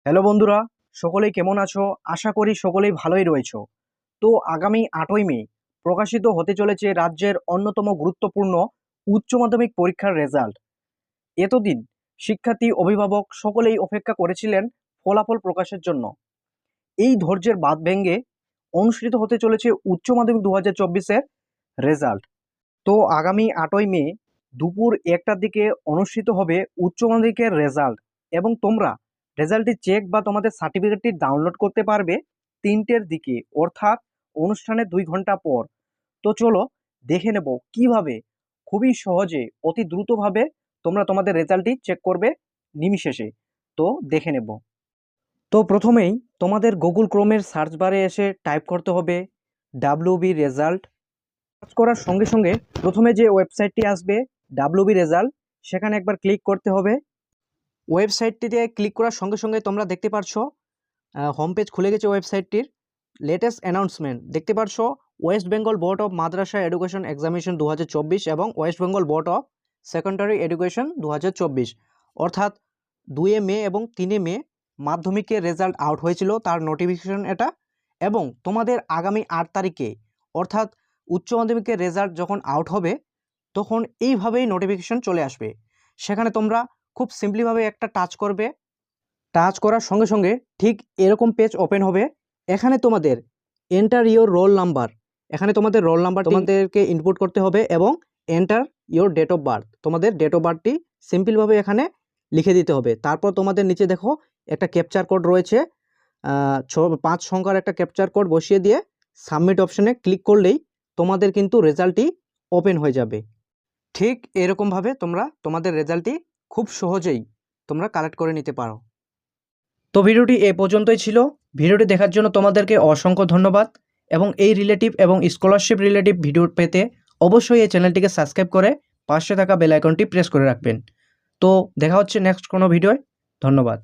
Hello বন্ধুরা, সকলেই কেমন আছো? আশা করি সকলেই ভালোই রয়েছো। তো আগামী 8ই মে প্রকাশিত হতে চলেছে রাজ্যের অন্যতম গুরুত্বপূর্ণ উচ্চ মাধ্যমিক পরীক্ষার রেজাল্ট। এতদিন শিক্ষার্থী, অভিভাবক সকলেই অপেক্ষা করেছিলেন ফলাফল প্রকাশের জন্য। এই ধৈর্যের বাঁধ ভেঙে অনুষ্ঠিত হতে চলেছে উচ্চ মাধ্যমিক 2024-এর রেজাল্ট। তো আগামী 8ই মে দুপুর 1টার দিকে অনুষ্ঠিত হবে উচ্চ মাধ্যমিকের রেজাল্ট, এবং তোমরা রেজাল্টটি চেক বা তোমাদের সার্টিফিকেটটি ডাউনলোড করতে পারবে 3টের দিকে, অর্থাৎ অনুষ্ঠানের 2 ঘন্টা পর। তো চলো দেখে নেব কিভাবে খুবই সহজে অতি দ্রুতভাবে তোমরা তোমাদের রেজাল্টটি চেক করবে নিমিশেষে। তো দেখে নেব। তো প্রথমেই তোমাদের গুগল ক্রোমের সার্চ বারে এসে টাইপ করতে হবে ডাব্লিউবি রেজাল্ট। সার্চ করার সঙ্গে সঙ্গে প্রথমে যে ওয়েবসাইটটি আসবে ডাব্লিউবি রেজাল্ট, সেখানে একবার ক্লিক করতে হবে। ওয়েবসাইটটিতে ক্লিক করার সঙ্গে সঙ্গে তোমরা দেখতে পারছো হোম পেজ খুলে গেছে ওয়েবসাইটটির। লেটেস্ট অ্যানাউন্সমেন্ট দেখতে পারছো, West Bengal board of Madrasa education examination 2024 এবং West Bengal board of secondary education 2024, অর্থাৎ 2 মে এবং 3 মে মাধ্যমিকের রেজাল্ট আউট হয়েছিল, তার নোটিফিকেশন এটা। এবং তোমাদের আগামী 8 তারিখে অর্থাৎ উচ্চ মাধ্যমিকের রেজাল্ট যখন আউট হবে তখন এইভাবেই নোটিফিকেশন চলে আসবে। সেখানে তোমরা খুব সিম্পলিভাবে একটা টাচ করবে। টাচ করার সঙ্গে সঙ্গে ঠিক এরকম পেজ ওপেন হবে। এখানে তোমাদের এন্টার ইওর রোল নাম্বার, এখানে তোমাদের রোল নাম্বার তোমাদেরকে ইনপুট করতে হবে, এবং enter your date of birth, তোমাদের ডেট অফ বার্থটি সিম্পলভাবে এখানে লিখে দিতে হবে। তারপর তোমাদের নিচে দেখো একটা ক্যাপচার কোড রয়েছে, 5 সংখ্যার একটা ক্যাপচার কোড বসিয়ে দিয়ে সাবমিট অপশনে ক্লিক করলেই তোমাদের কিন্তু রেজাল্টটি ওপেন হয়ে যাবে। ঠিক এরকমভাবে তোমরা তোমাদের রেজাল্টটি খুব সহজেই তোমরা কালেক্ট করে নিতে পারো। তো ভিডিওটি এ পর্যন্তই ছিল। ভিডিওটি দেখার জন্য তোমাদেরকে অসংখ্য ধন্যবাদ, এবং এই রিলেটিভ এবং স্কলারশিপ রিলেটিভ ভিডিও পেতে অবশ্যই এই চ্যানেলটিকে সাবস্ক্রাইব করে পাশে থাকা বেল আইকনটি প্রেস করে রাখবেন। তো দেখা হচ্ছে নেক্সট কোনো ভিডিওয়। ধন্যবাদ।